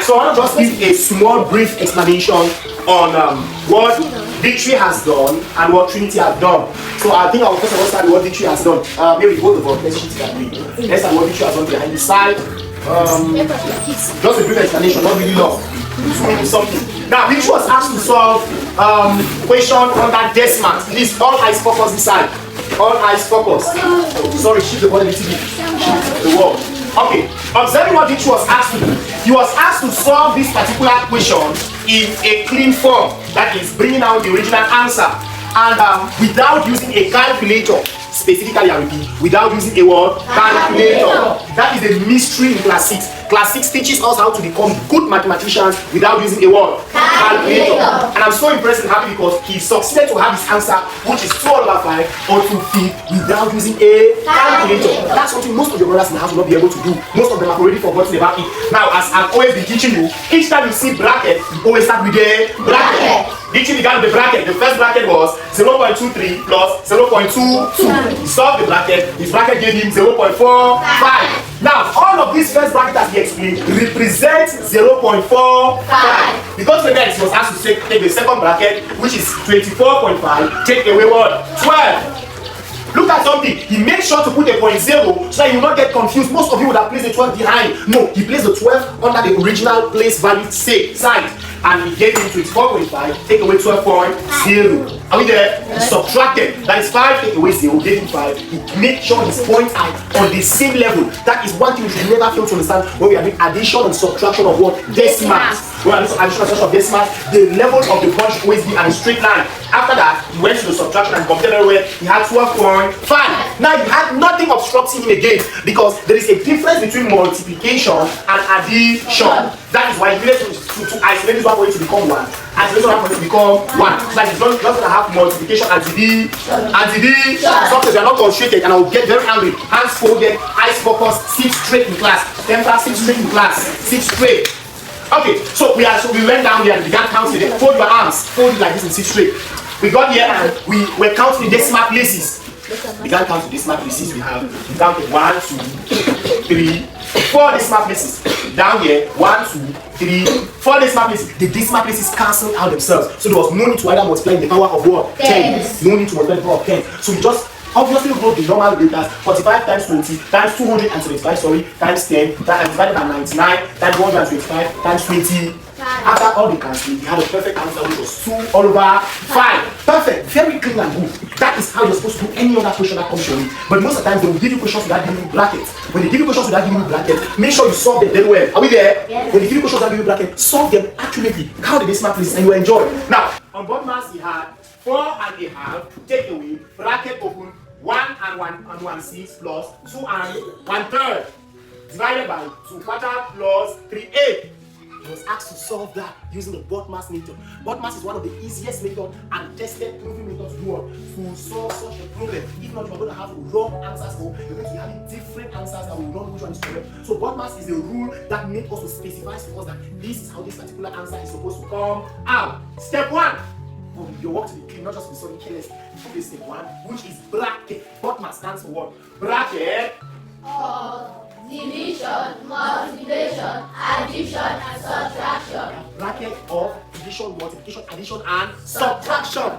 So I want to just give a small brief explanation on what Victory has done and what Trinity has done. So I think I will first of all start with what Victory has done. Maybe both of us, let's shoot that way. Let's start what Victory has done behind the side. Just a brief explanation, not really long. Something. Now, Victory was asked to solve question under Decimals. Please, all eyes focus inside. All eyes focus. Sorry, shift the ball a little bit. Shift the wall. Okay, observing what Victory was asked to do. He was asked to solve this particular question in a clean form, that is bringing out the original answer, and without using a calculator. Specifically, I repeat, without using a word calculator. That is a mystery in class 6. Class 6 teaches us how to become good mathematicians without using a word calculator. And I'm so impressed and happy because he succeeded to have his answer, which is 2/5 or 2 feet, without using a calculator. That's something most of your brothers in the house will not be able to do. Most of them have already forgotten about it. Now, as I've always been teaching you, each time you see bracket, you always start with a bracket. Dictionary began with the bracket. The first bracket was 0.23 plus 0.22. He solved the bracket. His bracket gave him 0.45. Now, all of these first brackets, as he explained, represent 0.45. Because the next, he was asked to take the second bracket, which is 24.5. Take away what? 12. Look at something. He made sure to put a 0.0 so that you will not get confused. Most of you would have placed the 12 behind. No, he placed the 12 under the original place value side. And he gave him 24.5, take away 12.0. Are we there? He subtracted. That is 5, take away 0, gave him 5. He made sure his points are on the same level. That is one thing we should never fail to understand when we are doing addition and subtraction of what? Decimals. When we are doing addition and subtraction of decimals, the level of the bunch should always be on a straight line. After that, he went to the subtraction and compared everywhere. He had 12.5. Now you had nothing obstructing him again because there is a difference between multiplication and addition. That is why he needed to isolate this one for it to become 1. Isolate one for it to become 1. So like it's just gonna have multiplication and division. Sometimes you are not concentrated and I will get very angry. Hands folded, eyes focused, sit straight in class. Temper, sit straight in class. Sit straight. Okay, so we went down there and began counting it. Fold your arms, fold it like this and sit straight. We got here and we were counting the decimal places. We began counting the decimal places. We counted 1, 2, 3, 4 decimal places. Down here, 1, 2, 3, 4 decimal places. The decimal places cancelled out themselves. So there was no need to either multiply in the power of what? 10. No need to multiply in the power of 10. So we just obviously wrote the normal data 45 times 20 times 275 times 10 divided by 99 times 125 times 20. After all the cancelling, we had a perfect answer which was 2/5. Perfect, very clean and good. That is how you're supposed to do any other question that comes your way. But most of the times they will give you questions without giving you brackets. When they give you questions without giving you brackets, make sure you solve them very well. Are we there? Yes. When they give you questions without giving you brackets, solve them accurately. Count the decimal places and you will enjoy. Now, on BODMAS he had 4.5, take away, bracket open, 1 and 1/6 plus 2 and 1/3 divided by 2/4 plus 3/8. He was asked to solve that using the BODMAS method. BODMAS is one of the easiest methods and tested proven methods to solve such a problem. If not, you're going to have wrong answers or you're going to be having different answers that will not know which one is correct. So BODMAS is a rule that makes us to specify to us that this is how this particular answer is supposed to come out. Step 1. Your work to be clean, not just to be so careless. You put step 1, which is bracket. BODMAS stands for what? Bracket. Division, multiplication, addition, and subtraction. Bracket of division, multiplication, addition, and subtraction.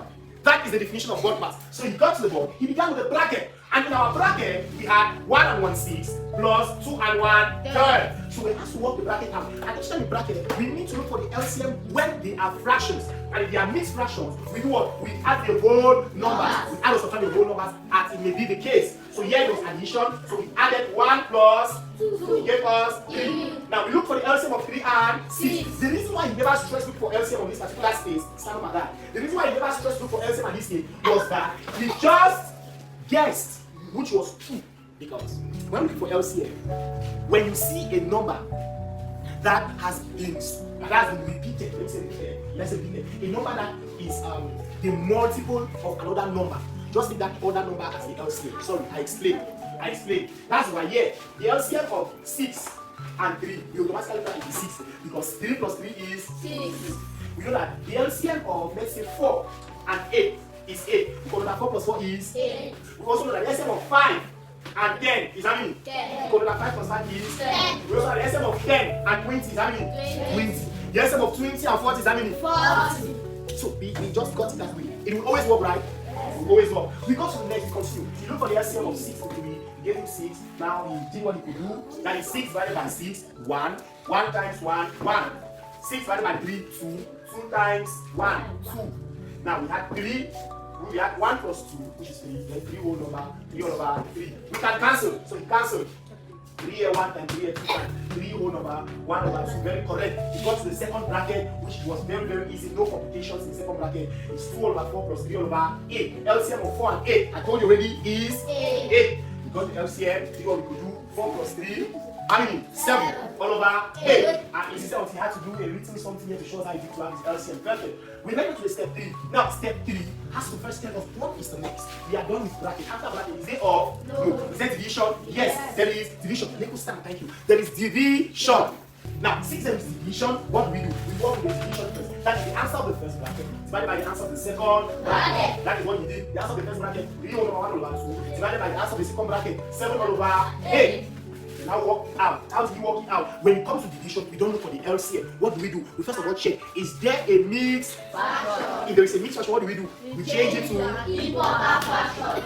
That is the definition of BODMAS. So he got to the board, he began with a bracket. And in our bracket, we had 1 and 1/6 plus 2 and 1/3. So we have to work the bracket out. And each time we bracket, we need to look for the LCM when they are fractions. And if they are mixed fractions, we do what? We add the whole numbers. We add or subtract the whole numbers as it may be the case. So here it was addition. So we added 1 plus 2. He gave us 3. Now we look for the LCM of 3 and 6. The reason why he never stressed look for LCM on this particular space, stand over that. The reason why he never stressed look for LCM on this space was that he just guessed which was 2. Because when we look for LCM, when you see a number that has been repeated, let's say repeated, a number that is the multiple of another number, just take that other number as the LCM. Sorry, I explained. That's why here the LCM of 6 and 3 we automatically find is 6 because 3 plus 3 is 6. We know that the LCM of, let's say, 4 and 8 is 8 because 4 plus 4 is 8. We also know that the LCM of 5 and 10 is how many? 10. Equal to 5 plus 5 is 10. We also have the LCM of 10 and 20 is how many? 20. The LCM of 20 and 40 is how many? 40. So we just got it that way. It will always work, right? It will always work. We go to the next, we continue. You look for the LCM of 6 and 3. We gave him 6. Now he did what he could do. That is 6 divided by 6, 1. 1 times 1, 1. 6 divided by 3, 2. 2 times 1, 2. Now we had 3. We had 1 plus 2, which is 3. Then 3 whole number, 3 whole number, 3. We can cancel. So we cancel. 3 here 1 times 3 here 2 times 3 whole number 1 over 2. Very correct. We got to the second bracket, which was very easy. No complications in the second bracket. It's 2 over 4 plus 3 over 8. LCM of 4 and 8. I told you already is 8. We got the LCM. See what we could do. 4 plus 3. I mean 7 all over 8. And he said he had to do a little something here to show us how he did to have his LCM. Perfect. We went to the step 3. Now step 3 has to first tell us what is the next. We are done with bracket. After bracket, is it off? No. Is there division? Yes. There is division. Let us stand. Thank you. There is division. Now, since there is division, what do? We work with the division first. That is the answer of the first bracket divided by the answer of the second bracket. That is what you did. The answer of the first bracket 3 over 1 over 2 divided by the answer of the second bracket 7 all over 8. Now work it out. How do we work it out? When it comes to division, we don't look for the LCM. What do? We first of all check, is there a mixed fraction? If there is a mixed fraction, what do? We change it to equal fraction.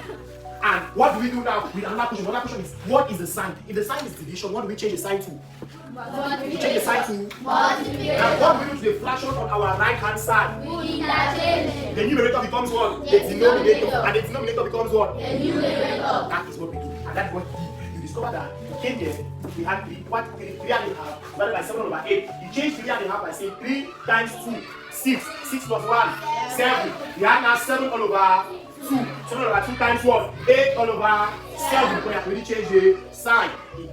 And what do we do now with another question? Another question is, what is the sign? If the sign is division, what do we change the sign to? We change the sign to multiplication. And what do we do to the fraction on our right hand side? We interchange. The numerator becomes what? The denominator. And the denominator becomes what? The numerator. That is what we do. And that's what we do. Discover that we came here, we had 3 and a half divided by 7 over 8. You change 3 and a half by saying 3 times 2, 6. 6 plus 1, 7. We have now 7 all over 2. 7 over 2 times what? 8 all over 7. Because you have already changed the sign.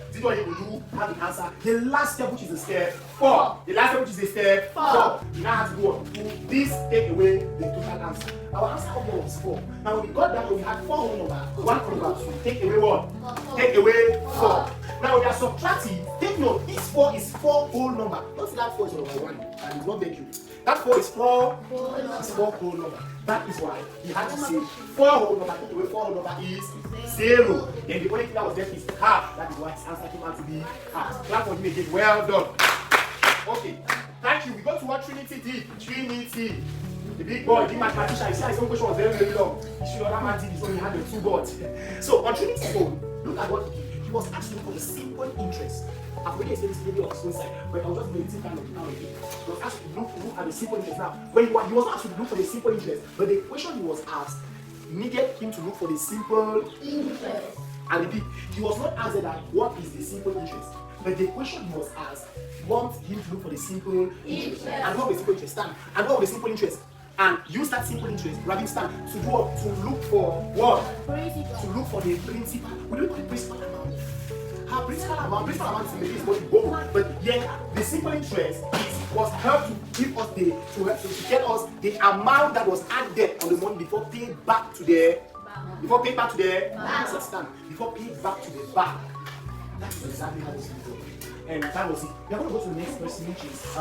This is what you will do, have the answer. The last step, which is the step 4. The last step, which is the step 4. You now have to go on. Do this, take away the total answer. Our answer up here was 4. Now when we got that, we had 4 whole number, 1 over 2. Take away what? Take away 4. Now we are subtracting. Take note, this 4 is 4 whole number. Don't say that 4 is over 1 and it's not making it. That 4 is 4 whole number. That is why he had to say 4 whole number. Take away 4 whole number is 0. Then the only thing that was left is half. That is why his answer came out to be half. Clap for him again. Well done. Okay. Thank you. We got to what Trinity did. Trinity. The big boy, the mathematician. You see, his own question was very long. He should have man did his own. He had the 2 gods. So on Trinity's own, look at what he did. He was asked to look for the simple interest. I've already explained this video on his own side, but I'll just do a little kind of it. He was asked to look at the simple interest. Now, when he was asked to look for the simple interest, but the question he was asked needed him to look for the simple interest. And repeat, he was not asked that what is the simple interest, but the question he was asked wants him to look for the simple interest. And what was the simple interest? Stand. And what was the simple interest? And use that simple interest, grabbing stand, to do what? To look for what? Principal. To look for the principal. We don't call it principal amount. Her principal amount is what you borrow. But yeah, the simple interest was help to give us to get us the amount that was added on the money before paid back to the bank. Before paid back to the bank. That is exactly how it's done. And that was it. We are going to go to the next person, which is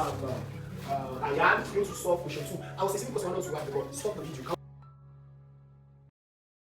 I am going to solve question 2. I was saying because I want to write the board. Stop the video.